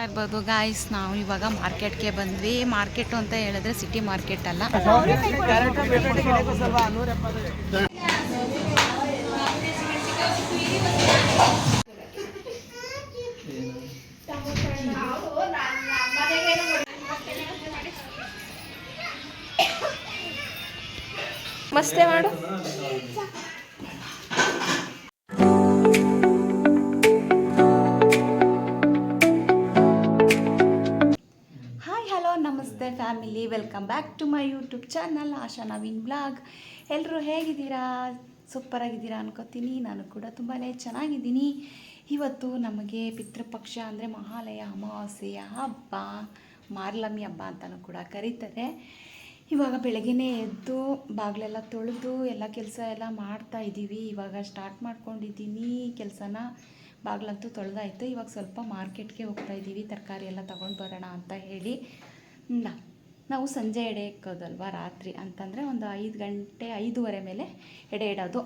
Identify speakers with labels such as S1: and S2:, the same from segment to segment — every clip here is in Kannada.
S1: ಇರ್ಬೋದು ಗಾಯ್ಸ್. ನಾವು ಇವಾಗ ಮಾರ್ಕೆಟ್ಗೆ ಬಂದ್ವಿ. ಮಾರ್ಕೆಟು ಅಂತ ಹೇಳಿದ್ರೆ ಸಿಟಿ ಮಾರ್ಕೆಟ್ ಅಲ್ಲ. ಮಸ್ತೆ ಮಾಡು. ನಮಸ್ತೆ family, welcome back to my YouTube channel Asha Naveen blog. ಎಲ್ಲರೂ ಹೇಗಿದ್ದೀರಾ? ಸೂಪರಾಗಿದ್ದೀರಾ ಅನ್ಕೋತೀನಿ. ನಾನು ಕೂಡ ತುಂಬಾ ಚೆನ್ನಾಗಿದ್ದೀನಿ. ಇವತ್ತು ನಮಗೆ ಪಿತೃಪಕ್ಷ ಅಂದರೆ ಮಹಾಲಯ ಅಮಾವಾಸ್ಯೆಯ ಹಬ್ಬ, ಮಾರ್ಲಮಿ ಹಬ್ಬ ಅಂತಲೂ ಕೂಡ ಕರೀತಾರೆ. ಇವಾಗ ಬೆಳಗ್ಗೆನೇ ಎದ್ದು ಬಾಗಿಲೆಲ್ಲ ತೊಳೆದು ಎಲ್ಲ ಕೆಲಸ ಎಲ್ಲ ಮಾಡ್ತಾಯಿದ್ದೀವಿ. ಇವಾಗ ಸ್ಟಾರ್ಟ್ ಮಾಡ್ಕೊಂಡಿದ್ದೀನಿ ಕೆಲಸನ. ಬಾಗಿಲಂತೂ ತೊಳೆದಾಯಿತು. ಇವಾಗ ಸ್ವಲ್ಪ ಮಾರ್ಕೆಟ್ಗೆ ಹೋಗ್ತಾಯಿದ್ದೀವಿ, ತರಕಾರಿ ಎಲ್ಲ ತೊಗೊಂಡು ಬರೋಣ ಅಂತ ಹೇಳಿ. ನಾವು ಸಂಜೆ ಎಡೆ ಇಕ್ಕೋದಲ್ವ, ರಾತ್ರಿ ಅಂತಂದರೆ ಒಂದು 5 ಗಂಟೆ 5:30 ಮೇಲೆ ಎಡೆ ಇಡೋದು.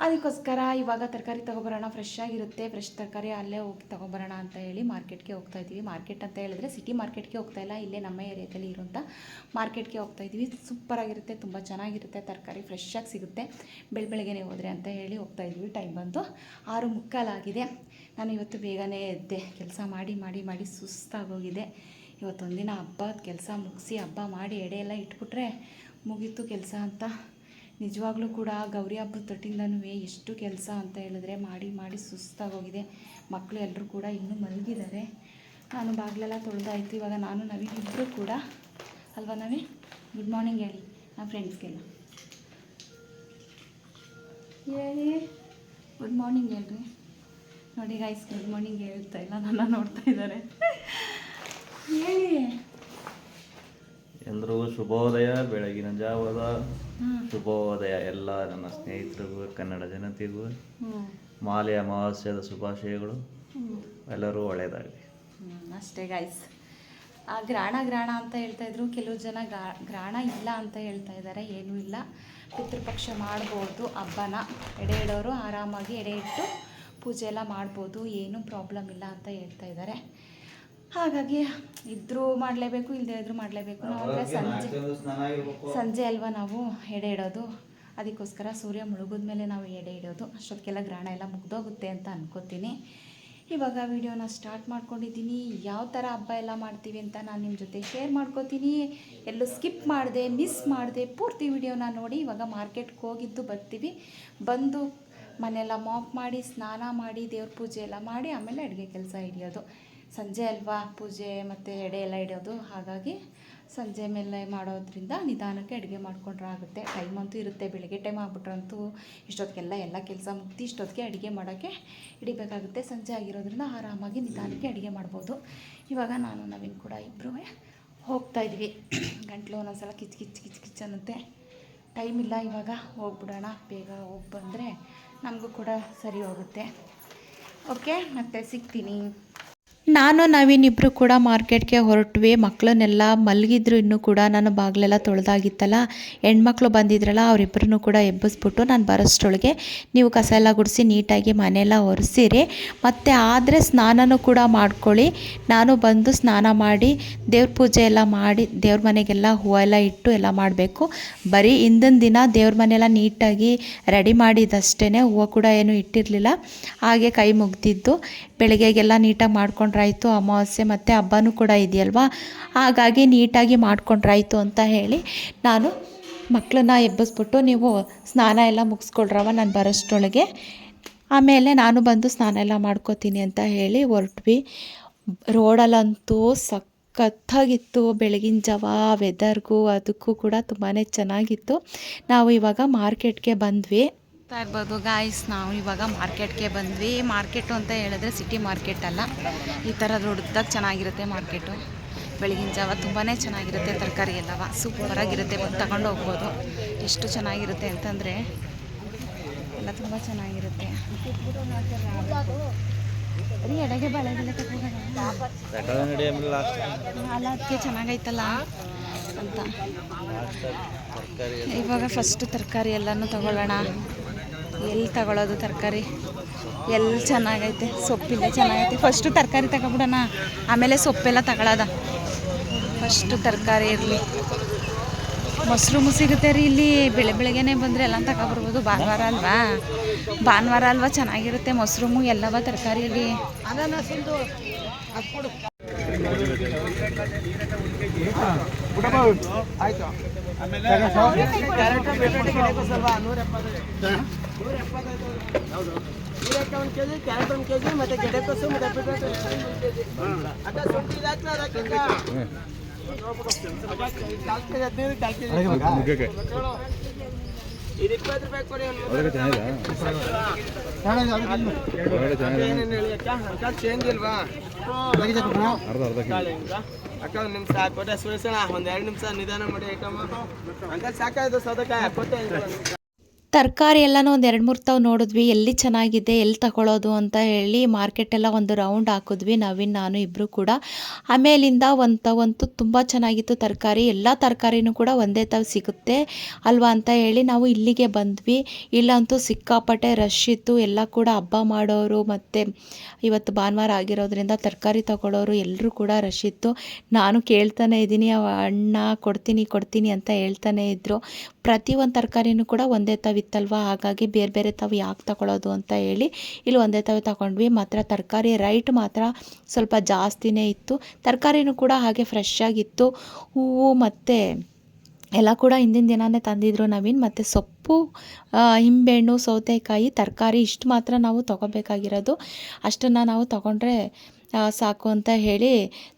S1: ಅದಕ್ಕೋಸ್ಕರ ಇವಾಗ ತರಕಾರಿ ತೊಗೊಬರೋಣ, ಫ್ರೆಶ್ ಆಗಿರುತ್ತೆ, ಫ್ರೆಶ್ ತರಕಾರಿ ಅಲ್ಲೇ ಹೋಗಿ ತೊಗೊಬರೋಣ ಅಂತ ಹೇಳಿ ಮಾರ್ಕೆಟ್ಗೆ ಹೋಗ್ತಾಯಿದ್ದೀವಿ. ಮಾರ್ಕೆಟ್ ಅಂತ ಹೇಳಿದ್ರೆ ಸಿಟಿ ಮಾರ್ಕೆಟ್ಗೆ ಹೋಗ್ತಾಯಿಲ್ಲ, ಇಲ್ಲೇ ನಮ್ಮ ಏರಿಯಾದಲ್ಲಿ ಇರೋಂಥ ಮಾರ್ಕೆಟ್ಗೆ ಹೋಗ್ತಾಯಿದ್ದೀವಿ. ಸೂಪರಾಗಿರುತ್ತೆ, ತುಂಬ ಚೆನ್ನಾಗಿರುತ್ತೆ, ತರಕಾರಿ ಫ್ರೆಶ್ಶಾಗಿ ಸಿಗುತ್ತೆ. ಬೆಳಗ್ಗೆನೇ ಹೋದರೆ ಅಂತ ಹೇಳಿ ಹೋಗ್ತಾಯಿದ್ವಿ. ಟೈಮ್ ಬಂದು 6:45 ನಾನು ಇವತ್ತು ಬೇಗನೆ ಎದ್ದೆ. ಕೆಲಸ ಮಾಡಿ ಮಾಡಿ ಮಾಡಿ ಸುಸ್ತಾಗೋಗಿದೆ. ಇವತ್ತೊಂದಿನ ಹಬ್ಬದ ಕೆಲಸ ಮುಗಿಸಿ ಹಬ್ಬ ಮಾಡಿ ಎಡೆ ಎಲ್ಲ ಇಟ್ಬಿಟ್ರೆ ಮುಗೀತು ಕೆಲಸ ಅಂತ. ನಿಜವಾಗ್ಲೂ ಕೂಡ ಗೌರಿ ಹಬ್ಬದ ತೊಟ್ಟಿಂದನೂ ಎಷ್ಟು ಕೆಲಸ ಅಂತ ಹೇಳಿದ್ರೆ ಮಾಡಿ ಮಾಡಿ ಸುಸ್ತಾಗೋಗಿದೆ. ಮಕ್ಕಳು ಎಲ್ಲರೂ ಕೂಡ ಇನ್ನೂ ಮಲಗಿದ್ದಾರೆ. ನಾನು ಬಾಗಿಲೆಲ್ಲ ತೊಳೆದಾಯಿತು. ಇವಾಗ ನಾನು ನವೀನ್ ಇಬ್ಬರು ಕೂಡ ಅಲ್ವಾ ನವೀನ್? ಗುಡ್ ಮಾರ್ನಿಂಗ್ ಹೇಳಿ ನಮ್ಮ ಫ್ರೆಂಡ್ಸ್ಗೆಲ್ಲ. ಹೇಳಿ ಗುಡ್ ಮಾರ್ನಿಂಗ್ ಹೇಳ್ರಿ. ನೋಡಿ ಗೈಸ್, ಗುಡ್ ಮಾರ್ನಿಂಗ್ ಹೇಳ್ತಾ ಇಲ್ಲ, ನನ್ನ ನೋಡ್ತಾ ಇದ್ದಾರೆ. ಹೇಳಿ
S2: ಎಲ್ರಿಗೂ ಶುಭೋದಯ. ಬೆಳಗಿನ ಜಾವದ ಶುಭೋದಯ ಎಲ್ಲ ನನ್ನ ಸ್ನೇಹಿತರಿಗೂ ಕನ್ನಡ ಜನತೆಗೂ ಮಾಲೆ ಅಮಾವಾಸ್ಯದ ಶುಭಾಶಯಗಳು. ಎಲ್ಲರೂ ಒಳ್ಳೆಯದಾಗಲಿ.
S1: ಅಷ್ಟೇ ಗೈಸ್. ಗ್ರಹಣ ಅಂತ ಹೇಳ್ತಾಯಿದ್ರು, ಕೆಲವು ಜನ ಗ್ರಹಣ ಇಲ್ಲ ಅಂತ ಹೇಳ್ತಾ ಇದ್ದಾರೆ. ಏನೂ ಇಲ್ಲ, ಪಿತೃಪಕ್ಷ ಮಾಡ್ಬೋದು. ಹಬ್ಬನ ಎಡೆ ಇಡೋರು ಆರಾಮಾಗಿ ಎಡೆ ಇಟ್ಟು ಪೂಜೆ ಎಲ್ಲ ಮಾಡ್ಬೋದು, ಏನೂ ಪ್ರಾಬ್ಲಮ್ ಇಲ್ಲ ಅಂತ ಹೇಳ್ತಾ ಇದ್ದಾರೆ. ಹಾಗಾಗಿ ಇದ್ದರೂ ಮಾಡಲೇಬೇಕು, ಇಲ್ಲದೇ ಇದ್ದರೂ ಮಾಡಲೇಬೇಕು. ನಾವು ಸಂಜೆ ಅಲ್ವಾ ನಾವು ಎಡೆ ಇಡೋದು, ಅದಕ್ಕೋಸ್ಕರ ಸೂರ್ಯ ಮುಳುಗಿದ ಮೇಲೆ ನಾವು ಎಡೆ ಇಡೋದು. ಅಷ್ಟೊತ್ತಿಗೆಲ್ಲ ಗ್ರಹಣ ಎಲ್ಲ ಮುಗ್ದೋಗುತ್ತೆ ಅಂತ ಅನ್ಕೋತೀನಿ. ಇವಾಗ ವಿಡಿಯೋನ ಸ್ಟಾರ್ಟ್ ಮಾಡ್ಕೊಂಡಿದ್ದೀನಿ. ಯಾವ ಥರ ಹಬ್ಬ ಎಲ್ಲ ಮಾಡ್ತೀವಿ ಅಂತ ನಾನು ನಿಮ್ಮ ಜೊತೆ ಶೇರ್ ಮಾಡ್ಕೋತೀನಿ. ಎಲ್ಲೂ ಸ್ಕಿಪ್ ಮಾಡಿದೆ, ಮಿಸ್ ಮಾಡಿದೆ, ಪೂರ್ತಿ ವಿಡಿಯೋನ ನೋಡಿ. ಇವಾಗ ಮಾರ್ಕೆಟ್ಗೆ ಹೋಗಿದ್ದು ಬರ್ತೀವಿ. ಬಂದು ಮನೆಯೆಲ್ಲ ಮಾಪ್ ಮಾಡಿ, ಸ್ನಾನ ಮಾಡಿ, ದೇವ್ರ ಪೂಜೆ ಎಲ್ಲ ಮಾಡಿ ಆಮೇಲೆ ಅಡುಗೆ ಕೆಲಸ ಹಿಡಿಯೋದು. ಸಂಜೆ ಅಲ್ವಾ ಪೂಜೆ ಮತ್ತು ಎಡೆ ಎಲ್ಲ ಹಿಡಿಯೋದು, ಹಾಗಾಗಿ ಸಂಜೆ ಮೇಲೆ ಮಾಡೋದ್ರಿಂದ ನಿಧಾನಕ್ಕೆ ಅಡುಗೆ ಮಾಡ್ಕೊಂಡ್ರೆ ಆಗುತ್ತೆ. ಟೈಮ್ ಅಂತೂ ಇರುತ್ತೆ. ಬೆಳಗ್ಗೆ ಟೈಮ್ ಆಗ್ಬಿಟ್ರಂತೂ ಇಷ್ಟೊತ್ತಿಗೆಲ್ಲ ಎಲ್ಲ ಕೆಲಸ ಮುಗ್ದು ಇಷ್ಟೊತ್ತಿಗೆ ಅಡುಗೆ ಮಾಡೋಕ್ಕೆ ಹಿಡಿಬೇಕಾಗುತ್ತೆ. ಸಂಜೆ ಆಗಿರೋದ್ರಿಂದ ಆರಾಮಾಗಿ ನಿಧಾನಕ್ಕೆ ಅಡುಗೆ ಮಾಡ್ಬೋದು. ಇವಾಗ ನಾನು ನವೀನ್ ಕೂಡ ಇಬ್ಬರೂ ಹೋಗ್ತಾಯಿದ್ವಿ. ಗಂಟ್ಲು ಒಂದೊಂದ್ಸಲ ಕಿಚ್ ಕಿಚ್ ಕಿಚ್ ಕಿಚ್ ಅನ್ನುತ್ತೆ. ಟೈಮ್ ಇಲ್ಲ, ಇವಾಗ ಹೋಗ್ಬಿಡೋಣ. ಬೇಗ ಹೋಗಿ ಬಂದರೆ ನಮಗೂ ಕೂಡ ಸರಿ ಹೋಗುತ್ತೆ. ಓಕೆ, ಮತ್ತೆ ಸಿಗ್ತೀನಿ. ನಾನು ನವೀನ್ ಇಬ್ಬರು ಕೂಡ ಮಾರ್ಕೆಟ್ಗೆ ಹೊರಟ್ವಿ. ಮಕ್ಕಳನ್ನೆಲ್ಲ ಮಲಗಿದ್ರು ಇನ್ನೂ ಕೂಡ. ನಾನು ಬಾಗಿಲೆಲ್ಲ ತೊಳೆದಾಗಿತ್ತಲ್ಲ, ಹೆಣ್ಮಕ್ಳು ಬಂದಿದ್ರಲ್ಲ, ಅವರಿಬ್ಬರನ್ನು ಕೂಡ ಎಬ್ಬಿಸ್ಬಿಟ್ಟು ನಾನು ಬರೋಷ್ಟೊಳಗೆ ನೀವು ಕಸ ಎಲ್ಲ ಗುಡಿಸಿ ನೀಟಾಗಿ ಮನೆಯೆಲ್ಲ ಒರೆಸಿರಿ, ಮತ್ತು ಆದರೆ ಸ್ನಾನನೂ ಕೂಡ ಮಾಡ್ಕೊಳ್ಳಿ. ನಾನು ಬಂದು ಸ್ನಾನ ಮಾಡಿ ದೇವ್ರ ಪೂಜೆ ಎಲ್ಲ ಮಾಡಿ ದೇವ್ರ ಮನೆಗೆಲ್ಲ ಹೂವು ಎಲ್ಲ ಇಟ್ಟು ಎಲ್ಲ ಮಾಡಬೇಕು. ಬರೀ ಹಿಂದಿನ ದಿನ ದೇವ್ರ ಮನೆಯೆಲ್ಲ ನೀಟಾಗಿ ರೆಡಿ ಮಾಡಿದಷ್ಟೇ, ಹೂವು ಕೂಡ ಏನೂ ಇಟ್ಟಿರಲಿಲ್ಲ. ಹಾಗೆ ಕೈ ಮುಗ್ದಿದ್ದು. ಬೆಳಗ್ಗೆಗೆಲ್ಲ ನೀಟಾಗಿ ಮಾಡ್ಕೊಂಡ್ರಾಯ್ತು. ಅಮಾವಾಸ್ಯೆ ಮತ್ತು ಹಬ್ಬನೂ ಕೂಡ ಇದೆಯಲ್ವಾ, ಹಾಗಾಗಿ ನೀಟಾಗಿ ಮಾಡ್ಕೊಂಡ್ರಾಯ್ತು ಅಂತ ಹೇಳಿ ನಾನು ಮಕ್ಕಳನ್ನ ಎಬ್ಬಿಸ್ಬಿಟ್ಟು ನೀವು ಸ್ನಾನ ಎಲ್ಲ ಮುಗಿಸ್ಕೊಳ್ರವ ನಾನು ಬರೋಷ್ಟರೊಳಗೆ, ಆಮೇಲೆ ನಾನು ಬಂದು ಸ್ನಾನ ಎಲ್ಲ ಮಾಡ್ಕೋತೀನಿ ಅಂತ ಹೇಳಿ ಹೊರಟ್ವಿ. ರೋಡಲ್ಲಂತೂ ಸಖತ್ತಾಗಿತ್ತು. ಬೆಳಗಿನ ಜಾವ ವೆದರ್ಗೂ ಅದಕ್ಕೂ ಕೂಡ ತುಂಬಾ ಚೆನ್ನಾಗಿತ್ತು. ನಾವು ಇವಾಗ ಮಾರ್ಕೆಟ್ಗೆ ಬಂದ್ವಿ. ಇರ್ಬೋದು ಗಾಯ್ಸ್, ನಾವು ಇವಾಗ ಮಾರ್ಕೆಟ್ಗೆ ಬಂದ್ವಿ. ಮಾರ್ಕೆಟು ಅಂತ ಹೇಳಿದ್ರೆ ಸಿಟಿ ಮಾರ್ಕೆಟ್ ಅಲ್ಲ, ಈ ಥರ ದೊಡ್ಡದಾಗಿ ಚೆನ್ನಾಗಿರುತ್ತೆ ಮಾರ್ಕೆಟು. ಬೆಳಗಿನ ಜಾವ ತುಂಬಾ ಚೆನ್ನಾಗಿರುತ್ತೆ. ತರಕಾರಿ ಎಲ್ಲವ ಸೂಪರಾಗಿರುತ್ತೆ, ಬಂದು ತಗೊಂಡು ಹೋಗ್ಬೋದು. ಎಷ್ಟು ಚೆನ್ನಾಗಿರುತ್ತೆ ಅಂತಂದರೆ ಎಲ್ಲ ತುಂಬ ಚೆನ್ನಾಗಿರುತ್ತೆ. ಎಡೆಗೆ ಬಳೆಗೆಲ್ಲ ಅಲ್ಲ, ಅದಕ್ಕೆ ಚೆನ್ನಾಗೈತಲ್ಲ ಅಂತ ಇವಾಗ ಫಸ್ಟ್ ತರಕಾರಿ ಎಲ್ಲನೂ ತಗೊಳ್ಳೋಣ. ಎಲ್ಲಿ ತಗೊಳ್ಳೋದು ತರಕಾರಿ? ಎಲ್ಲಿ ಚೆನ್ನಾಗೈತೆ, ಸೊಪ್ಪಿಲ್ಲ ಚೆನ್ನಾಗೈತೆ. ಫಸ್ಟು ತರಕಾರಿ ತಗೊಬಿಡೋಣ, ಆಮೇಲೆ ಸೊಪ್ಪೆಲ್ಲ ತಗೊಳ್ಳೋದ. ಫಸ್ಟು ತರಕಾರಿ ಇರಲಿ. ಮೊಸರು ಸಿಗುತ್ತೆ ರೀ ಇಲ್ಲಿ. ಬೆಳಗ್ಗೆನೇ ಬಂದರೆ ಎಲ್ಲ ತಗೊಬರ್ಬೋದು. ಭಾನುವಾರ ಅಲ್ವಾ, ಚೆನ್ನಾಗಿರುತ್ತೆ ಮೊಸರು ಎಲ್ಲವ ತರಕಾರಿಯಲ್ಲಿ.
S3: ಅಕ್ಕ ಒಂದು ನಿಮಿಷ ಹಾಕೊಟ್ಟೆ ಸುಳಿಸೋಣ, ಒಂದು 2 ನಿಮಿಷ ನಿಧಾನ ಮಾಡಿ ಐಟಮ್ ಅಂಕಲ್ ಸಾಕಾಯ್ತು ಸೌತೆಕಾಯಿ ಹಾಕೊಟ್ಟೆ.
S1: ತರಕಾರಿ ಎಲ್ಲನೂ ಒಂದು 2-3 ತಾವು ನೋಡಿದ್ವಿ, ಎಲ್ಲಿ ಚೆನ್ನಾಗಿದೆ ಎಲ್ಲಿ ತಗೊಳ್ಳೋದು ಅಂತ ಹೇಳಿ ಮಾರ್ಕೆಟೆಲ್ಲ ಒಂದು ರೌಂಡ್ ಹಾಕಿದ್ವಿ ನವೀನ್ ನಾನು ಇಬ್ಬರು ಕೂಡ. ಆಮೇಲಿಂದ ಒಂದು ತುಂಬ ಚೆನ್ನಾಗಿತ್ತು ತರಕಾರಿ. ಎಲ್ಲ ತರಕಾರಿನೂ ಕೂಡ ಒಂದೇ ತಾವು ಸಿಗುತ್ತೆ ಅಲ್ವಾ ಅಂತ ಹೇಳಿ ನಾವು ಇಲ್ಲಿಗೆ ಬಂದ್ವಿ. ಇಲ್ಲಂತೂ ಸಿಕ್ಕಾಪಟ್ಟೆ ರಶ್ ಇತ್ತು. ಎಲ್ಲ ಕೂಡ ಹಬ್ಬ ಮಾಡೋರು ಮತ್ತು ಇವತ್ತು ಭಾನುವಾರ ಆಗಿರೋದ್ರಿಂದ ತರಕಾರಿ ತಗೊಳ್ಳೋರು ಎಲ್ಲರೂ ಕೂಡ ರಶ್ ಇತ್ತು. ನಾನು ಕೇಳ್ತಾನೆ ಇದ್ದೀನಿ, ಅಣ್ಣ ಕೊಡ್ತೀನಿ ಅಂತ ಹೇಳ್ತಾನೆ ಇದ್ದರು. ಪ್ರತಿಯೊಂದು ತರಕಾರಿನೂ ಕೂಡ ಒಂದೇ ತಾವಿತ್ತಲ್ವ, ಹಾಗಾಗಿ ಬೇರೆ ಬೇರೆ ತಾವು ಯಾಕೆ ತಗೊಳ್ಳೋದು ಅಂತ ಹೇಳಿ ಇಲ್ಲಿ ಒಂದೇ ತಾವು ತಗೊಂಡ್ವಿ. ಮಾತ್ರ ತರಕಾರಿ ರೈಟ್ ಮಾತ್ರ ಸ್ವಲ್ಪ ಜಾಸ್ತಿನೇ ಇತ್ತು. ತರಕಾರಿನೂ ಕೂಡ ಹಾಗೆ ಫ್ರೆಶ್ ಆಗಿತ್ತು. ಹೂವು ಮತ್ತು ಎಲ್ಲ ಕೂಡ ಹಿಂದಿನ ದಿನವೇ ತಂದಿದ್ರು ನವೀನ್. ಮತ್ತು ಸೊಪ್ಪು, ನಿಂಬೆಹಣ್ಣು, ಸೌತೆಕಾಯಿ, ತರಕಾರಿ ಇಷ್ಟು ಮಾತ್ರ ನಾವು ತೊಗೋಬೇಕಾಗಿರೋದು. ಅಷ್ಟನ್ನು ನಾವು ತೊಗೊಂಡ್ರೆ ಸಾಕು ಅಂತ ಹೇಳಿ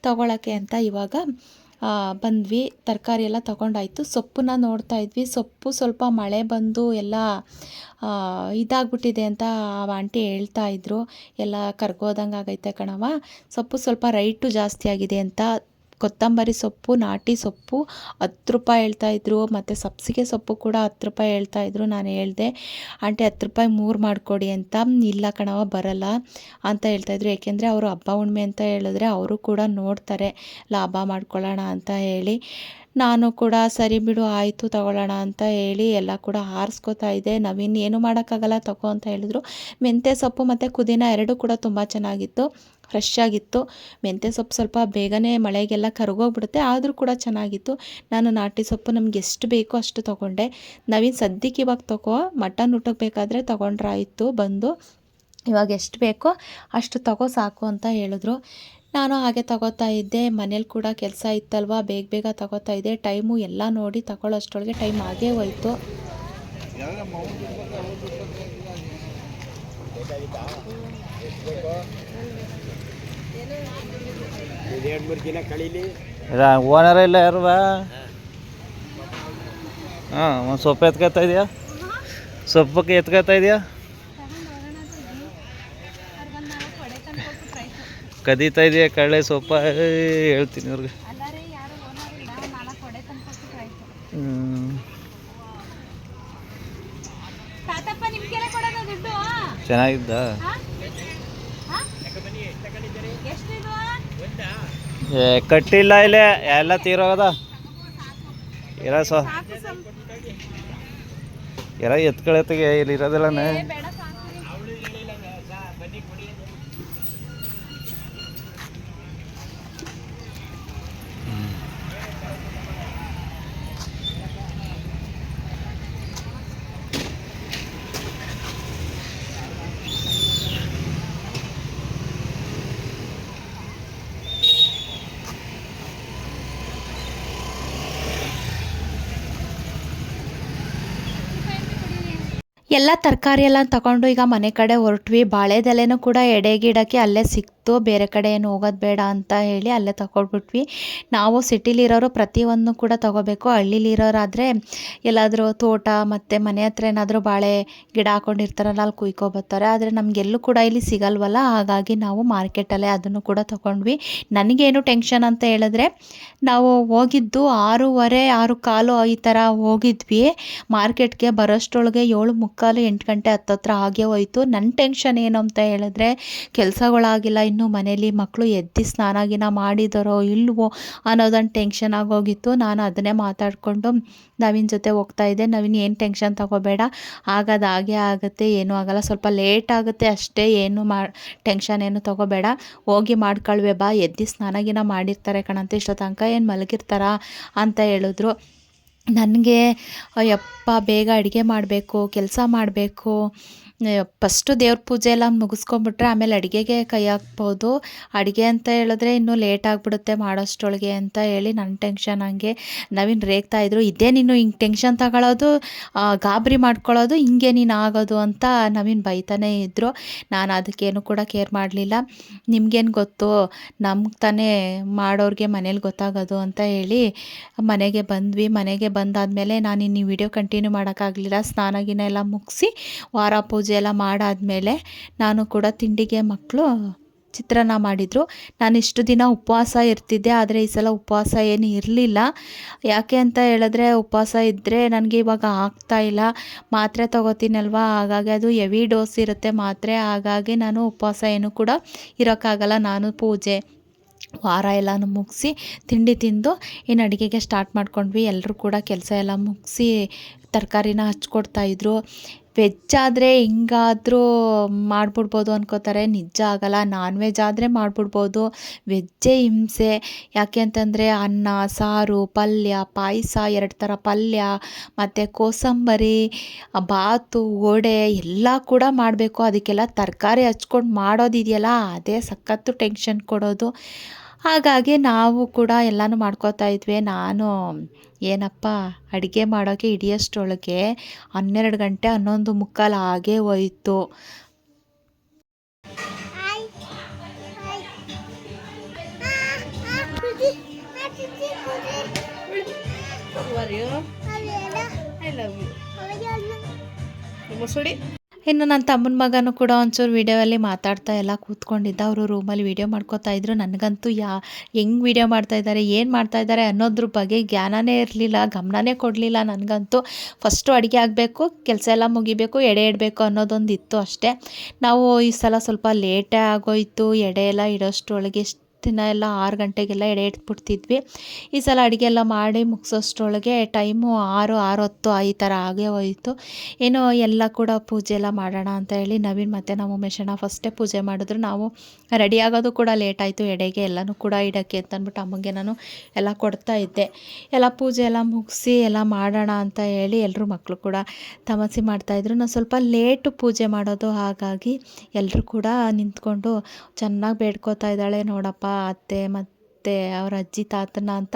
S1: ತೊಗೊಳಕ್ಕೆ ಅಂತ ಇವಾಗ ಬಂದ್ವಿ. ತರಕಾರಿ ಎಲ್ಲ ತೊಗೊಂಡಾಯ್ತು. ಸೊಪ್ಪನ್ನ ನೋಡ್ತಾ ಇದ್ವಿ. ಸೊಪ್ಪು ಸ್ವಲ್ಪ ಮಳೆ ಬಂದು ಎಲ್ಲ ಇದಾಗ್ಬಿಟ್ಟಿದೆ ಅಂತ ಆಂಟಿ ಹೇಳ್ತಾ ಇದ್ರು. ಎಲ್ಲ ಕರ್ಗೋದಂಗೆ ಆಗೈತೆ ಕಣವ, ಸೊಪ್ಪು ಸ್ವಲ್ಪ ರೈಟು ಜಾಸ್ತಿ ಆಗಿದೆ ಅಂತ. ಕೊತ್ತಂಬರಿ ಸೊಪ್ಪು, ನಾಟಿ ಸೊಪ್ಪು 10 ರೂಪಾಯಿ ಹೇಳ್ತಾಯಿದ್ರು. ಮತ್ತು ಸಬ್ಸಿಗೆ ಸೊಪ್ಪು ಕೂಡ 10 ರೂಪಾಯಿ ಹೇಳ್ತಾಯಿದ್ರು. ನಾನು ಹೇಳಿದೆ ಆಂಟಿ 10 ರೂಪಾಯಿ 3 ಮಾಡಿಕೊಡಿ ಅಂತ. ಇಲ್ಲ ಕಣವ ಬರಲ್ಲ ಅಂತ ಹೇಳ್ತಾಯಿದ್ರು. ಏಕೆಂದರೆ ಅವರು ಹಬ್ಬ ಹುಣ್ಣಿಮೆ ಅಂತ ಹೇಳಿದ್ರೆ ಅವರು ಕೂಡ ನೋಡ್ತಾರೆ ಲಾಭ ಮಾಡ್ಕೊಳ್ಳೋಣ ಅಂತ ಹೇಳಿ. ನಾನು ಕೂಡ ಸರಿ ಬಿಡು ಆಯಿತು ತಗೊಳ್ಳೋಣ ಅಂತ ಹೇಳಿ ಎಲ್ಲ ಕೂಡ ಆರಿಸ್ಕೋತಾ ಇದ್ದೆ. ನವೀನ್ ಏನು ಮಾಡೋಕ್ಕಾಗಲ್ಲ ತಗೋ ಅಂತ ಹೇಳಿದ್ರು. ಮೆಂತ್ಯ ಸೊಪ್ಪು ಮತ್ತು ಪುದೀನ ಎರಡೂ ಕೂಡ ತುಂಬ ಚೆನ್ನಾಗಿತ್ತು, ಫ್ರೆಶ್ ಆಗಿತ್ತು. ಮೆಂತ್ಯ ಸೊಪ್ಪು ಸ್ವಲ್ಪ ಬೇಗನೆ ಮಳೆಗೆಲ್ಲ ಕರಗೋಗ್ಬಿಡುತ್ತೆ, ಆದರೂ ಕೂಡ ಚೆನ್ನಾಗಿತ್ತು. ನಾನು ನಾಟಿ ಸೊಪ್ಪು ನಮ್ಗೆ ಎಷ್ಟು ಬೇಕೋ ಅಷ್ಟು ತೊಗೊಂಡೆ. ನವೀನ್ ಸದ್ಯಕ್ಕೆ ಇವಾಗ ತಗೋ, ಮಟನ್ ಊಟಕ್ಕೆ ಬೇಕಾದರೆ ತೊಗೊಂಡ್ರಾಯಿತು ಬಂದು, ಇವಾಗ ಎಷ್ಟು ಬೇಕೋ ಅಷ್ಟು ತಗೋ ಸಾಕು ಅಂತ ಹೇಳಿದ್ರು. ನಾನು ಹಾಗೆ ತಗೋತಾ ಇದ್ದೆ. ಮನೇಲಿ ಕೂಡ ಕೆಲಸ ಇತ್ತಲ್ವ, ಬೇಗ ತಗೋತಾ ಇದ್ದೆ. ಟೈಮು ಎಲ್ಲ ನೋಡಿ ತಗೊಳ್ಳೋಷ್ಟೊಳಗೆ ಟೈಮ್ ಆಗೇ ಹೋಯ್ತು.
S2: ಓನರ್ ಇಲ್ಲ ಯಾರು? ಹಾಂ, ಒಂದು ಸೊಪ್ಪು ಎತ್ಕೊತಾ ಇದೆಯಾ? ಸೊಪ್ಪಕ್ಕೆ ಎತ್ಕೊತಾ ಇದೆಯಾ? ಕದೀತಾ ಇದೆಯಾ ಕಳ್ಳೆ ಸೊಪ್ಪ? ಹೇಳ್ತೀನಿ ಅವ್ರಿಗೆ. ಚೆನ್ನಾಗಿದ್ದ? ಕಟ್ಟಿಲ್ಲ ಇಲ್ಲೇ, ಎಲ್ಲ ತೀರೋಗದ. ಎಲ್ಲ ಎತ್ಕೊಳತ್ತಿಗೆ ಇಲ್ಲಿ ಇರೋದಿಲ್ಲನೇ.
S1: ಎಲ್ಲ ತರಕಾರಿ ಎಲ್ಲ ತಗೊಂಡು ಈಗ ಮನೆ ಕಡೆ ಹೊರಟ್ವಿ. ಬಾಳೆದೆಲೆನೂ ಕೂಡ ಎಡೆಗಿಡಕ್ಕೆ ಅಲ್ಲೇ ಸಿಕ್ತು. ಬೇರೆ ಕಡೆ ಏನು ಹೋಗೋದು ಬೇಡ ಅಂತ ಹೇಳಿ ಅಲ್ಲೇ ತಗೊಂಡ್ಬಿಟ್ವಿ. ನಾವು ಸಿಟಿಲಿರೋರು ಪ್ರತಿಯೊಂದು ಕೂಡ ತೊಗೋಬೇಕು. ಹಳ್ಳಿಲಿರೋರಾದರೆ ಎಲ್ಲಾದರೂ ತೋಟ ಮತ್ತು ಮನೆ ಹತ್ರ ಏನಾದರೂ ಬಾಳೆ ಗಿಡ ಹಾಕೊಂಡಿರ್ತಾರಲ್ಲ, ಅಲ್ಲಿ ಕುಯ್ಕೊಬರ್ತಾರೆ. ಆದರೆ ನಮಗೆಲ್ಲೂ ಕೂಡ ಇಲ್ಲಿ ಸಿಗಲ್ವಲ್ಲ, ಹಾಗಾಗಿ ನಾವು ಮಾರ್ಕೆಟಲ್ಲೇ ಅದನ್ನು ಕೂಡ ತೊಗೊಂಡ್ವಿ. ನನಗೇನು ಟೆನ್ಷನ್ ಅಂತ ಹೇಳಿದ್ರೆ, ನಾವು ಹೋಗಿದ್ದು 6:15 6:15 ಈ ಥರ ಹೋಗಿದ್ವಿ. ಮಾರ್ಕೆಟ್ಗೆ ಬರೋಷ್ಟೊಳಗೆ 7:45 8 ಗಂಟೆ ಹತ್ತತ್ರ ಆಗೇ ಹೋಯಿತು. ನನ್ನ ಟೆನ್ಷನ್ ಏನು ಅಂತ ಹೇಳಿದ್ರೆ, ಕೆಲಸಗಳಾಗಿಲ್ಲ, ಇನ್ನು ಮನೇಲಿ ಮಕ್ಕಳು ಎದ್ದು ಸ್ನಾನ ಗಿನ ಮಾಡಿದಾರೋ ಇಲ್ವೋ ಅನ್ನೋದೊಂದು ಟೆನ್ಷನ್ ಆಗೋಗಿತ್ತು. ನಾನು ಅದನ್ನೇ ಮಾತಾಡಿಕೊಂಡು ನವೀನ್ ಜೊತೆ ಹೋಗ್ತಾ ಇದ್ದೆ. ನವೀನ್ ಏನು ಟೆನ್ಷನ್ ತಗೋಬೇಡ, ಆಗೋದು ಹಾಗೇ ಆಗುತ್ತೆ, ಏನೂ ಆಗೋಲ್ಲ, ಸ್ವಲ್ಪ ಲೇಟ್ ಆಗುತ್ತೆ ಅಷ್ಟೇ, ಏನು ಟೆನ್ಷನ್ ಏನು ತಗೋಬೇಡ, ಹೋಗಿ ಮಾಡ್ಕೊಳ್ವೆ ಬಾ, ಎದ್ದು ಸ್ನಾನ ಗಿನ ಮಾಡಿರ್ತಾರೆ ಕಣಂತೆ, ಇಷ್ಟೋ ತನಕ ಏನು ಮಲಗಿರ್ತಾರ ಅಂತ ಹೇಳಿದ್ರು. ನನಗೆ ಯಪ್ಪ ಬೇಗ ಅಡುಗೆ ಮಾಡಬೇಕು, ಕೆಲಸ ಮಾಡಬೇಕು, ಫಸ್ಟು ದೇವ್ರ ಪೂಜೆ ಎಲ್ಲ ಮುಗಿಸ್ಕೊಂಬಿಟ್ರೆ ಆಮೇಲೆ ಅಡುಗೆಗೆ ಕೈ ಹಾಕ್ಬೋದು. ಅಡುಗೆ ಅಂತ ಹೇಳಿದ್ರೆ ಇನ್ನೂ ಲೇಟ್ ಆಗಿಬಿಡುತ್ತೆ ಮಾಡೋಷ್ಟೊಳಗೆ ಅಂತ ಹೇಳಿ ನನ್ನ ಟೆನ್ಷನ್. ಹಂಗೆ ನವೀನ್ ರೇಗ್ತಾಯಿದ್ರು, ಇದೇ ನೀನು ಹಿಂಗೆ ಟೆನ್ಷನ್ ತಗೊಳ್ಳೋದು, ಗಾಬರಿ ಮಾಡ್ಕೊಳ್ಳೋದು, ಹಿಂಗೆ ನೀನು ಆಗೋದು ಅಂತ ನವೀನ್ ಬೈತಾನೇ ಇದ್ದರು. ನಾನು ಅದಕ್ಕೇನು ಕೂಡ ಕೇರ್ ಮಾಡಲಿಲ್ಲ. ನಿಮ್ಗೇನು ಗೊತ್ತು, ನಮ್ಗೆ ತಾನೇ ಮಾಡೋರಿಗೆ ಮನೇಲಿ ಗೊತ್ತಾಗೋದು ಅಂತ ಹೇಳಿ ಮನೆಗೆ ಬಂದ್ವಿ. ಮನೆಗೆ ಬಂದಾದಮೇಲೆ ನಾನು ಇನ್ನು ವಿಡಿಯೋ ಕಂಟಿನ್ಯೂ ಮಾಡೋಕ್ಕಾಗಲಿಲ್ಲ. ಸ್ನಾನ ಗಿನ ಎಲ್ಲ ಮುಗಿಸಿ ವಾರ ಪೂಜೆ ಎಲ್ಲ ಮಾಡಾದಮೇಲೆ ನಾನು ಕೂಡ ತಿಂಡಿಗೆ ಮಕ್ಕಳು ಚಿತ್ರಾನ್ನ ಮಾಡಿದರು. ನಾನು ಇಷ್ಟು ದಿನ ಉಪವಾಸ ಇರ್ತಿದ್ದೆ, ಆದರೆ ಈ ಸಲ ಉಪವಾಸ ಏನು ಇರಲಿಲ್ಲ. ಯಾಕೆ ಅಂತ ಹೇಳಿದ್ರೆ ಉಪವಾಸ ಇದ್ದರೆ ನನಗೆ ಇವಾಗ ಆಗ್ತಾಯಿಲ್ಲ, ಮಾತ್ರೆ ತೊಗೋತೀನಲ್ವ, ಹಾಗಾಗಿ ಅದು ಹೆವಿ ಡೋಸ್ ಇರುತ್ತೆ ಮಾತ್ರೆ, ಹಾಗಾಗಿ ನಾನು ಉಪವಾಸ ಏನು ಕೂಡ ಇರೋಕ್ಕಾಗಲ್ಲ. ನಾನು ಪೂಜೆ ವಾರ ಎಲ್ಲನೂ ಮುಗಿಸಿ ತಿಂಡಿ ತಿಂದು ಇನ್ನು ಅಡುಗೆಗೆ ಸ್ಟಾರ್ಟ್ ಮಾಡ್ಕೊಂಡ್ವಿ. ಎಲ್ಲರೂ ಕೂಡ ಕೆಲಸ ಎಲ್ಲ ಮುಗಿಸಿ ತರಕಾರಿನ ಹಚ್ಕೊಡ್ತಾಯಿದ್ರು. ವೆಜ್ ಆದರೆ ಹಿಂಗಾದರೂ ಮಾಡಿಬಿಡ್ಬೋದು ಅನ್ಕೋತಾರೆ, ನಿಜ ಆಗಲ್ಲ. ನಾನ್ ವೆಜ್ ಆದರೆ ಮಾಡಿಬಿಡ್ಬೋದು, ವೆಜ್ಜೇ ಹಿಂಸೆ. ಯಾಕೆ ಅಂತಂದರೆ ಅನ್ನ, ಸಾರು, ಪಲ್ಯ, ಪಾಯಸ, 2 ಥರ ಪಲ್ಯ, ಮತ್ತು ಕೋಸಂಬರಿ, ಬಾತು, ವಡೆ ಎಲ್ಲ ಕೂಡ ಮಾಡಬೇಕು. ಅದಕ್ಕೆಲ್ಲ ತರಕಾರಿ ಹಚ್ಕೊಂಡು ಮಾಡೋದಿದೆಯಲ್ಲ, ಅದೇ ಸಖತ್ತು ಟೆನ್ಷನ್ ಕೊಡೋದು. ಹಾಗಾಗಿ ನಾವು ಕೂಡ ಎಲ್ಲನೂ ಮಾಡ್ಕೋತಾ ಇದ್ವಿ. ನಾನು ಏನಪ್ಪ ಅಡುಗೆ ಮಾಡೋಕ್ಕೆ ಹಿಡಿಯೋಷ್ಟರೊಳಗೆ 12 ಗಂಟೆ 11:45 ಆಗೇ ಹೋಯಿತು. ಇನ್ನು ನನ್ನ ತಮ್ಮನ ಮಗನೂ ಕೂಡ ಒಂಚೂರು ವೀಡಿಯೋಲ್ಲಿ ಮಾತಾಡ್ತಾ ಎಲ್ಲ ಕೂತ್ಕೊಂಡಿದ್ದ. ಅವರು ರೂಮಲ್ಲಿ ವೀಡಿಯೋ ಮಾಡ್ಕೋತಾಯಿದ್ರು. ನನಗಂತೂ ಹೆಂಗೆ ವೀಡಿಯೋ ಮಾಡ್ತಾಯಿದ್ದಾರೆ, ಏನು ಮಾಡ್ತಾಯಿದ್ದಾರೆ ಅನ್ನೋದ್ರ ಬಗ್ಗೆ ಜ್ಞಾನನೇ ಇರಲಿಲ್ಲ, ಗಮನನೇ ಕೊಡಲಿಲ್ಲ. ನನಗಂತೂ ಫಸ್ಟು ಅಡುಗೆ ಆಗಬೇಕು, ಕೆಲಸ ಎಲ್ಲ ಮುಗಿಬೇಕು, ಎಡೆ ಇಡಬೇಕು ಅನ್ನೋದೊಂದು ಇತ್ತು ಅಷ್ಟೇ. ನಾವು ಈ ಸಲ ಸ್ವಲ್ಪ ಲೇಟೇ ಆಗೋಯಿತು. ಎಡೆ ಎಲ್ಲ ಇಡೋಷ್ಟರೊಳಗೆ ದಿನ ಎಲ್ಲ 6 ಗಂಟೆಗೆಲ್ಲ ಎಡೆ ಇಟ್ಬಿಡ್ತಿದ್ವಿ. ಈ ಸಲ ಅಡುಗೆ ಎಲ್ಲ ಮಾಡಿ ಮುಗಿಸೋಷ್ಟರೊಳಗೆ ಟೈಮು 6:10 ಈ ಥರ ಆಗೇ ಹೋಯಿತು. ಏನೋ ಎಲ್ಲ ಕೂಡ ಪೂಜೆ ಎಲ್ಲ ಮಾಡೋಣ ಅಂತ ಹೇಳಿ ನವೀನ್ ಮತ್ತು ನಮ್ಮ ಉಮೇಶಣ್ಣ ಫಸ್ಟೇ ಪೂಜೆ ಮಾಡಿದ್ರು. ನಾವು ರೆಡಿ ಆಗೋದು ಕೂಡ ಲೇಟ್ ಆಯಿತು, ಎಡೆಗೆ ಎಲ್ಲನೂ ಕೂಡ ಇಡೋಕ್ಕೆ ಅಂತಂದ್ಬಿಟ್ಟು ಅಮ್ಮಗೆ ನಾನು ಎಲ್ಲ ಕೊಡ್ತಾ ಇದ್ದೆ. ಎಲ್ಲ ಪೂಜೆ ಎಲ್ಲ ಮುಗಿಸಿ ಎಲ್ಲ ಮಾಡೋಣ ಅಂತ ಹೇಳಿ ಎಲ್ಲರೂ ಮಕ್ಕಳು ಕೂಡ ತಮಾಷೆ ಮಾಡ್ತಾಯಿದ್ರು. ನಾನು ಸ್ವಲ್ಪ ಲೇಟು ಪೂಜೆ ಮಾಡೋದು, ಹಾಗಾಗಿ ಎಲ್ಲರೂ ಕೂಡ ನಿಂತ್ಕೊಂಡು ಚೆನ್ನಾಗಿ ಬೇಡ್ಕೋತಾ ಇದ್ದಾಳೆ ನೋಡಪ್ಪ ಅತ್ತೆ ಮತ್ತು ಅವ್ರ ಅಜ್ಜಿ ತಾತನ ಅಂತ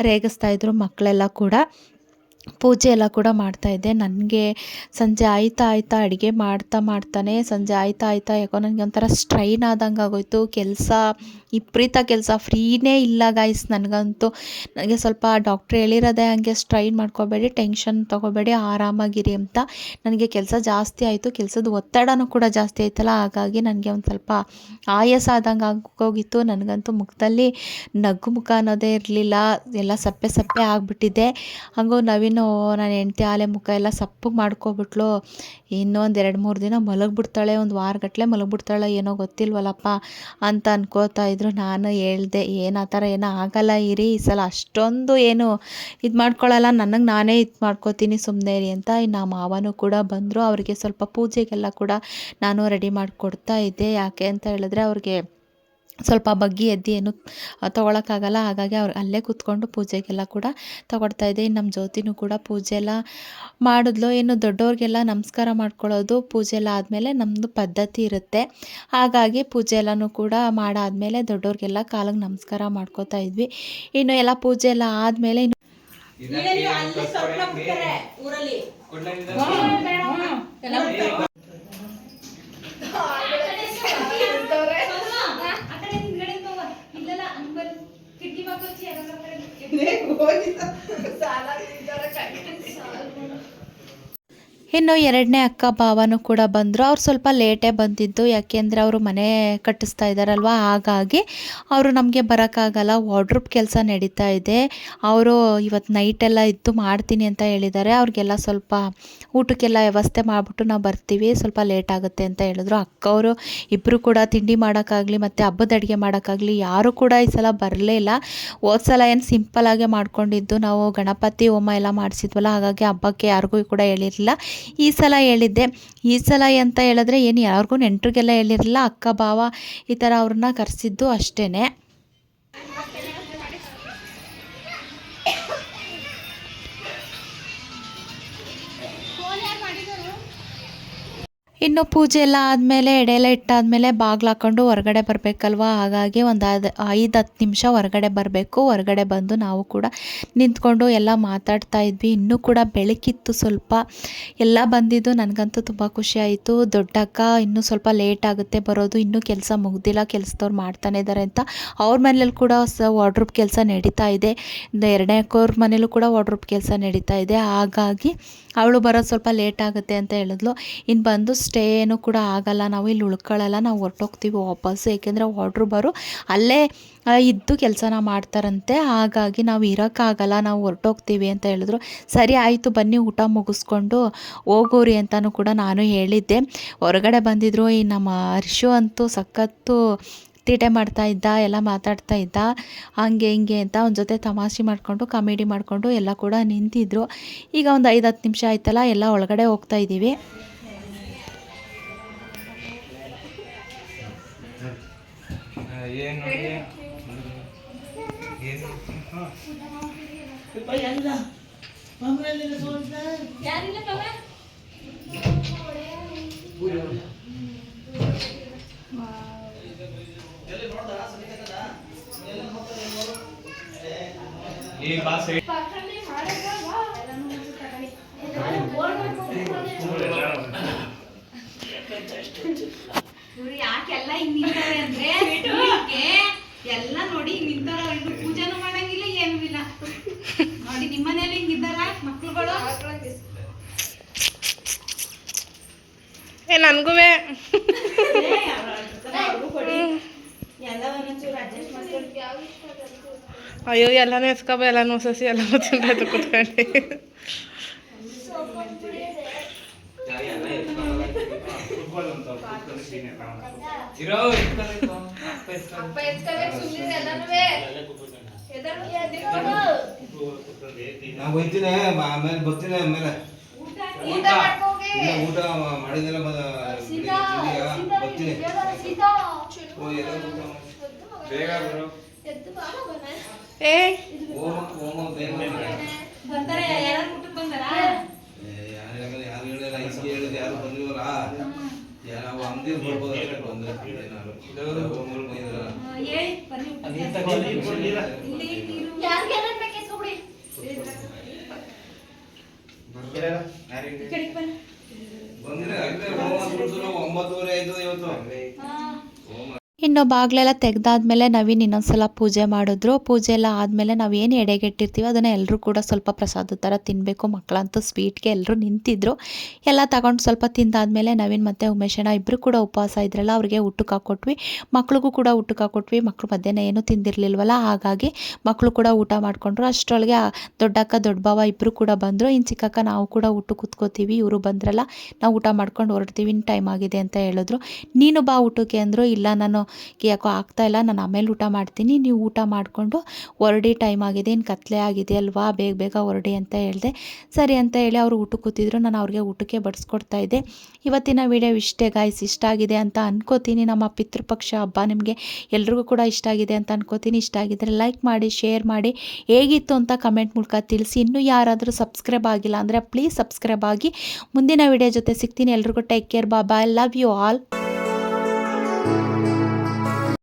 S1: ರೇಗಿಸ್ತಾಯಿದ್ರು. ಮಕ್ಕಳೆಲ್ಲ ಕೂಡ ಪೂಜೆ ಎಲ್ಲ ಕೂಡ ಮಾಡ್ತಾಯಿದ್ದೆ. ನನಗೆ ಸಂಜೆ ಆಯ್ತಾ ಅಡುಗೆ ಮಾಡ್ತಾನೆ ಸಂಜೆ ಆಯ್ತಾ ಯಾಕೋ ನನಗೆ ಒಂಥರ ಸ್ಟ್ರೈನ್ ಆದಂಗೆ ಆಗೋಯ್ತು. ಕೆಲಸ ವಿಪರೀತ ಕೆಲಸ, ಫ್ರೀನೇ ಇಲ್ಲ ಗಾಯ್ಸ್. ನನಗಂತೂ ನನಗೆ ಸ್ವಲ್ಪ ಡಾಕ್ಟ್ರ್ ಹೇಳಿರೋದೇ ಹಂಗೆ, ಸ್ಟ್ರೈನ್ ಮಾಡ್ಕೋಬೇಡಿ, ಟೆನ್ಷನ್ ತೊಗೋಬೇಡಿ, ಆರಾಮಾಗಿರಿ ಅಂತ. ನನಗೆ ಕೆಲಸ ಜಾಸ್ತಿ ಆಯಿತು, ಕೆಲಸದ ಒತ್ತಡನೂ ಕೂಡ ಜಾಸ್ತಿ ಆಯ್ತಲ್ಲ, ಹಾಗಾಗಿ ನನಗೆ ಒಂದು ಸ್ವಲ್ಪ ಆಯಾಸ ಆದಂಗೆ ಆಗೋಗಿತ್ತು. ನನಗಂತೂ ಮುಖದಲ್ಲಿ ನಗು ಮುಖ ಅನ್ನೋದೇ ಇರಲಿಲ್ಲ, ಎಲ್ಲ ಸಪ್ಪೆ ಆಗಿಬಿಟ್ಟಿದೆ. ಹಂಗೂ ನವೀನು ನನ್ನ ಹೆಂಡ್ತಿ ಆಲೆ ಮುಖ ಎಲ್ಲ ಸಪ್ಪಗೆ ಮಾಡ್ಕೊಬಿಟ್ಲು. ಇನ್ನೊಂದು 2-3 ದಿನ ಮಲಗಿಬಿಡ್ತಾಳೆ, ಒಂದು ವಾರಗಟ್ಟಲೆ ಮಲಗಿಬಿಡ್ತಾಳೆ, ಏನೋ ಗೊತ್ತಿಲ್ವಲ್ಲಪ್ಪ ಅಂತ ಅನ್ಕೋತಾ ಇದ್ರು. ನಾನು ಹೇಳ್ದೆ, ಏನು ಆ ಥರ ಏನೋ ಆಗಲ್ಲ ಇರಿ, ಈ ಸಲ ಅಷ್ಟೊಂದು ಏನು ಇದು ಮಾಡ್ಕೊಳ್ಳಲ್ಲ, ನನಗೆ ನಾನೇ ಇದು ಮಾಡ್ಕೋತೀನಿ, ಸುಮ್ಮನೆ ಇರಿ ಅಂತ. ಇನ್ನು ಮಾವನೂ ಕೂಡ ಬಂದರು. ಅವರಿಗೆ ಸ್ವಲ್ಪ ಪೂಜೆಗೆಲ್ಲ ಕೂಡ ನಾನು ರೆಡಿ ಮಾಡಿಕೊಡ್ತಾ ಇದ್ದೆ. ಯಾಕೆ ಅಂತ ಹೇಳಿದ್ರೆ ಅವ್ರಿಗೆ ಸ್ವಲ್ಪ ಬಗ್ಗಿ ಎದ್ದು ಏನು ತೊಗೊಳಕ್ಕಾಗಲ್ಲ, ಹಾಗಾಗಿ ಅವ್ರು ಅಲ್ಲೇ ಕೂತ್ಕೊಂಡು ಪೂಜೆಗೆಲ್ಲ ಕೂಡ ತೊಗೊಳ್ತಾಯಿದ್ದೆ. ಇನ್ನು ನಮ್ಮ ಜ್ಯೋತಿನೂ ಕೂಡ ಪೂಜೆ ಎಲ್ಲ ಮಾಡಿದ್ಲು. ಇನ್ನು ದೊಡ್ಡವ್ರಿಗೆಲ್ಲ ನಮಸ್ಕಾರ ಮಾಡ್ಕೊಳ್ಳೋದು ಪೂಜೆ ಎಲ್ಲ ಆದಮೇಲೆ ನಮ್ಮದು ಪದ್ಧತಿ ಇರುತ್ತೆ. ಹಾಗಾಗಿ ಪೂಜೆ ಎಲ್ಲನೂ ಕೂಡ ಮಾಡಾದಮೇಲೆ ದೊಡ್ಡವ್ರಿಗೆಲ್ಲ ಕಾಲಿಗೆ ನಮಸ್ಕಾರ ಮಾಡ್ಕೋತಾ ಇದ್ವಿ. ಇನ್ನು ಎಲ್ಲ ಪೂಜೆ ಎಲ್ಲ ಆದಮೇಲೆ ಇನ್ನು ಎರಡನೇ ಅಕ್ಕ ಭಾವನೂ ಕೂಡ ಬಂದರು. ಅವ್ರು ಸ್ವಲ್ಪ ಲೇಟೇ ಬಂದಿದ್ದು, ಯಾಕೆಂದರೆ ಅವರು ಮನೆ ಕಟ್ಟಿಸ್ತಾ ಇದ್ದಾರಲ್ವ, ಹಾಗಾಗಿ ಅವರು ನಮಗೆ ಬರೋಕ್ಕಾಗಲ್ಲ. ವಾರ್ಡ್ರೋಬ್ ಕೆಲಸ ನಡೀತಾ ಇದೆ. ಅವರು ಇವತ್ತು ನೈಟೆಲ್ಲ ಇದ್ದು ಮಾಡ್ತೀನಿ ಅಂತ ಹೇಳಿದ್ದಾರೆ. ಅವ್ರಿಗೆಲ್ಲ ಸ್ವಲ್ಪ ಊಟಕ್ಕೆಲ್ಲ ವ್ಯವಸ್ಥೆ ಮಾಡಿಬಿಟ್ಟು ನಾವು ಬರ್ತೀವಿ, ಸ್ವಲ್ಪ ಲೇಟ್ ಆಗುತ್ತೆ ಅಂತ ಹೇಳಿದ್ರು. ಅಕ್ಕವರು ಇಬ್ಬರು ಕೂಡ ತಿಂಡಿ ಮಾಡೋಕ್ಕಾಗಲಿ ಮತ್ತು ಹಬ್ಬದ ಅಡುಗೆ ಮಾಡೋಕ್ಕಾಗಲಿ ಯಾರೂ ಕೂಡ ಈ ಸಲ ಬರಲೇ ಇಲ್ಲ. ಹೋದ ಸಲ ಏನು ಸಿಂಪಲ್ಲಾಗೆ ಮಾಡ್ಕೊಂಡಿದ್ದು, ನಾವು ಗಣಪತಿ ಹೋಮ ಎಲ್ಲ ಮಾಡಿಸಿದ್ವಲ್ಲ, ಹಾಗಾಗಿ ಹಬ್ಬಕ್ಕೆ ಯಾರಿಗೂ ಕೂಡ ಹೇಳಿರಲಿಲ್ಲ. ಈ ಸಲ ಹೇಳಿದ್ದೆ. ಈ ಸಲ ಅಂತ ಹೇಳಿದ್ರೆ ಏನು ಯಾರಿಗೂ ನೆಂಟರಿಗೆಲ್ಲ ಹೇಳಿರಲಿಲ್ಲ, ಅಕ್ಕ ಭಾವ ಈ ಥರ ಅವ್ರನ್ನ ಕರೆಸಿದ್ದು ಅಷ್ಟೇ. ಇನ್ನು ಪೂಜೆ ಎಲ್ಲ ಆದಮೇಲೆ ಎಡೆ ಎಲ್ಲ ಇಟ್ಟಾದಮೇಲೆ ಬಾಗಿಲು ಹಾಕ್ಕೊಂಡು ಹೊರಗಡೆ ಬರಬೇಕಲ್ವ, ಹಾಗಾಗಿ ಒಂದು 5-10 ನಿಮಿಷ ಹೊರಗಡೆ ಬರಬೇಕು. ಹೊರಗಡೆ ಬಂದು ನಾವು ಕೂಡ ನಿಂತ್ಕೊಂಡು ಎಲ್ಲ ಮಾತಾಡ್ತಾ ಇದ್ವಿ. ಇನ್ನೂ ಕೂಡ ಬೆಳಕಿತ್ತು ಸ್ವಲ್ಪ. ಎಲ್ಲ ಬಂದಿದ್ದು ನನಗಂತೂ ತುಂಬ ಖುಷಿ ಆಯಿತು. ದೊಡ್ಡಕ್ಕ ಇನ್ನೂ ಸ್ವಲ್ಪ ಲೇಟ್ ಆಗುತ್ತೆ ಬರೋದು, ಇನ್ನೂ ಕೆಲಸ ಮುಗ್ದಿಲ್ಲ, ಕೆಲಸದವ್ರು ಮಾಡ್ತಾನೆ ಇದ್ದಾರೆ ಅಂತ. ಅವ್ರ ಮನೇಲಿ ಕೂಡ ವಾರ್ಡ್ರೋಬ್ ಕೆಲಸ ನಡೀತಾ ಇದೆ. ಎರಡನೇ ಅಕ್ಕವ್ರ ಮನೇಲೂ ಕೂಡ ವಾರ್ಡ್ರೋಬ್ ಕೆಲಸ ನಡೀತಾ ಇದೆ. ಹಾಗಾಗಿ ಅವಳು ಬರೋದು ಸ್ವಲ್ಪ ಲೇಟ್ ಆಗುತ್ತೆ ಅಂತ ಹೇಳಿದ್ಲು. ಇನ್ನು ಬಂದು ಸ್ಟೇ ಏನು ಕೂಡ ಆಗಲ್ಲ, ನಾವು ಇಲ್ಲಿ ಉಳ್ಕೊಳ್ಳಲ್ಲ, ನಾವು ಹೊರಟೋಗ್ತೀವಿ ವಾಪಸ್ಸು. ಏಕೆಂದರೆ ವಾರ್ಡ್ರೋಬರು ಅಲ್ಲೇ ಇದ್ದು ಕೆಲಸನ ಮಾಡ್ತಾರಂತೆ, ಹಾಗಾಗಿ ನಾವು ಇರೋಕ್ಕಾಗಲ್ಲ, ನಾವು ಹೊರಟೋಗ್ತೀವಿ ಅಂತ ಹೇಳಿದ್ರು. ಸರಿ ಆಯಿತು ಬನ್ನಿ ಊಟ ಮುಗಿಸ್ಕೊಂಡು ಹೋಗೋರಿ ಅಂತಲೂ ಕೂಡ ನಾನು ಹೇಳಿದ್ದೆ. ಹೊರಗಡೆ ಬಂದಿದ್ರು. ಈ ನಮ್ಮ ಹರ್ಷು ಅಂತೂ ಸಖತ್ತು ತೀಟೆ ಮಾಡ್ತಾ ಇದ್ದ, ಎಲ್ಲ ಮಾತಾಡ್ತಾ ಇದ್ದ, ಹಂಗೆ ಹಿಂಗೆ ಅಂತ ಅವನ ಜೊತೆ ತಮಾಷೆ ಮಾಡಿಕೊಂಡು ಕಾಮಿಡಿ ಮಾಡಿಕೊಂಡು ಎಲ್ಲ ಕೂಡ ನಿಂತಿದ್ರು. ಈಗ ಒಂದು 5-10 ನಿಮಿಷ ಆಯ್ತಲ್ಲ, ಎಲ್ಲ ಒಳಗಡೆ ಹೋಗ್ತಾ ಇದ್ದೀವಿ.
S4: ಇವ್ರು ಯಾಕೆಲ್ಲ ಹಿಂಗ್ ನಿಂತಾರೆ ಅಂದ್ರೆ ಎಲ್ಲ ನೋಡಿ ನಿಂತಾರ. ಇನ್ನು ಪೂಜೆನೂ ಮಾಡಂಗಿಲ್ಲ ಏನೂ ಇಲ್ಲ ನೋಡಿ. ನಿಮ್ಮನೇಲಿ ಹಿಂಗಿದ್ದಾರ ಮಕ್ಳುಗಳು?
S5: ನನ್ಗೂ ಅಯ್ಯೋ ಎಲ್ಲಾನು ಎಸ್ಕೊಬ, ಎಲ್ಲಾನು ಹೊಸಸಿ, ಎಲ್ಲಾನು ತಿನ್ಬೇಕು ಕುತ್ಕೊಂಡು.
S3: ನಾವು ಹೋಯ್ತೀನಿ, ಆಮೇಲೆ ಬರ್ತೀನಿ. ಆಮೇಲೆ ಊಟ ಮಾಡಿದೆಲ್ಲ ಬರ್ತೀನಿ. ಬೇಗ ಬರೋ.
S5: ಏ
S3: ಓಮ ಬೇಗ
S4: ಬಂದಾರ? ಯಾರು ಊಟಕ್ಕೆ ಬಂದಾರ?
S3: ಯಾರು ಹೇಳಿಲ್ಲ, ಇಸ್ಗೆ ಹೇಳಿದ ಯಾರು ಬಂದಿವಲ್ಲ, ನಾವು ಅಂಗಡಿ ಬರ್ಬೋದು ಅಷ್ಟೇ. ಬಂದ್ರೆ ಏನಾದ್ರು ಹೇಳಿ ಬನ್ನಿ. ಬಂದ್ರೆ 9:30 ಆಯ್ತು ಇವತ್ತು.
S1: ಇನ್ನು ಬಾಗಿಲೆಲ್ಲ ತೆಗೆದಾದ್ಮೇಲೆ ನವೀನ್ ಇನ್ನೊಂದ್ಸಲ ಪೂಜೆ ಮಾಡಿದ್ರು. ಪೂಜೆ ಎಲ್ಲ ಆದಮೇಲೆ ನಾವು ಏನು ಎಡೆಗೆಟ್ಟಿರ್ತೀವಿ ಅದನ್ನು ಎಲ್ಲರೂ ಕೂಡ ಸ್ವಲ್ಪ ಪ್ರಸಾದ ಥರ ತಿನ್ನಬೇಕು. ಮಕ್ಕಳಂತೂ ಸ್ವೀಟ್ಗೆ ಎಲ್ಲರೂ ನಿಂತಿದ್ರು. ಎಲ್ಲ ತಗೊಂಡು ಸ್ವಲ್ಪ ತಿಂದಾದ್ಮೇಲೆ ನವೀನ್ ಮತ್ತು ಉಮೇಶಣ್ಣ ಇಬ್ಬರು ಕೂಡ ಉಪವಾಸ ಇದ್ರಲ್ಲ, ಅವ್ರಿಗೆ ಊಟಕ್ಕೆ ಹಾಕ್ಕೊಟ್ವಿ. ಮಕ್ಳಿಗೂ ಕೂಡ ಊಟಕ್ಕೆ ಹಾಕ್ಕೊಟ್ವಿ. ಮಕ್ಕಳು ಮಧ್ಯಾಹ್ನ ಏನೂ ತಿಂದಿರಲಿಲ್ವಲ್ಲ, ಹಾಗಾಗಿ ಮಕ್ಕಳು ಕೂಡ ಊಟ ಮಾಡಿಕೊಂಡ್ರು. ಅಷ್ಟರೊಳಗೆ ದೊಡ್ಡಕ್ಕ ದೊಡ್ಡ ಭಾವ ಇಬ್ಬರು ಕೂಡ ಬಂದರು. ಇನ್ನು ಚಿಕ್ಕಕ್ಕ ನಾವು ಕೂಡ ಊಟಕ್ಕೆ ಕೂತ್ಕೋತೀವಿ, ಇವರು ಬಂದ್ರಲ್ಲ, ನಾವು ಊಟ ಮಾಡ್ಕೊಂಡು ಹೊರಡ್ತೀವಿ, ಇನ್ನು ಟೈಮ್ ಆಗಿದೆ ಅಂತ ಹೇಳಿದ್ರು. ನೀನು ಬಾ ಊಟಕ್ಕೆ ಅಂದರು. ಇಲ್ಲ ನಾನು ಯಾಕೋ ಆಗ್ತಾಯಿಲ್ಲ, ನಾನು ಆಮೇಲೆ ಊಟ ಮಾಡ್ತೀನಿ, ನೀವು ಊಟ ಮಾಡಿಕೊಂಡು ಹೊರಡಿ, ಟೈಮ್ ಆಗಿದೆ, ಇನ್ನು ಕತ್ಲೆ ಆಗಿದೆ ಅಲ್ವಾ, ಬೇಗ ಬೇಗ ಹೊರಡಿ ಅಂತ ಹೇಳಿದೆ. ಸರಿ ಅಂತ ಹೇಳಿ ಅವರು ಊಟಕ್ಕೆ ಕೂತಿದ್ರು. ನಾನು ಅವ್ರಿಗೆ ಊಟಕ್ಕೆ ಬಡಿಸ್ಕೊಡ್ತಾ ಇದ್ದೆ. ಇವತ್ತಿನ ವಿಡಿಯೋ ಇಷ್ಟೇ ಗಾಯ್ಸ್. ಇಷ್ಟ ಆಗಿದೆ ಅಂತ ಅನ್ಕೋತೀನಿ. ನಮ್ಮ ಪಿತೃಪಕ್ಷ ಹಬ್ಬ ನಿಮಗೆ ಎಲ್ರಿಗೂ ಕೂಡ ಇಷ್ಟ ಆಗಿದೆ ಅಂತ ಅನ್ಕೋತೀನಿ. ಇಷ್ಟ ಆಗಿದ್ರೆ ಲೈಕ್ ಮಾಡಿ, ಶೇರ್ ಮಾಡಿ, ಹೇಗಿತ್ತು ಅಂತ ಕಮೆಂಟ್ ಮೂಲಕ ತಿಳಿಸಿ. ಇನ್ನೂ ಯಾರಾದರೂ ಸಬ್ಸ್ಕ್ರೈಬ್ ಆಗಿಲ್ಲ ಅಂದರೆ ಪ್ಲೀಸ್ ಸಬ್ಸ್ಕ್ರೈಬ್ ಆಗಿ. ಮುಂದಿನ ವಿಡಿಯೋ ಜೊತೆ ಸಿಗ್ತೀನಿ. ಎಲ್ರಿಗೂ take care, bye, love you all.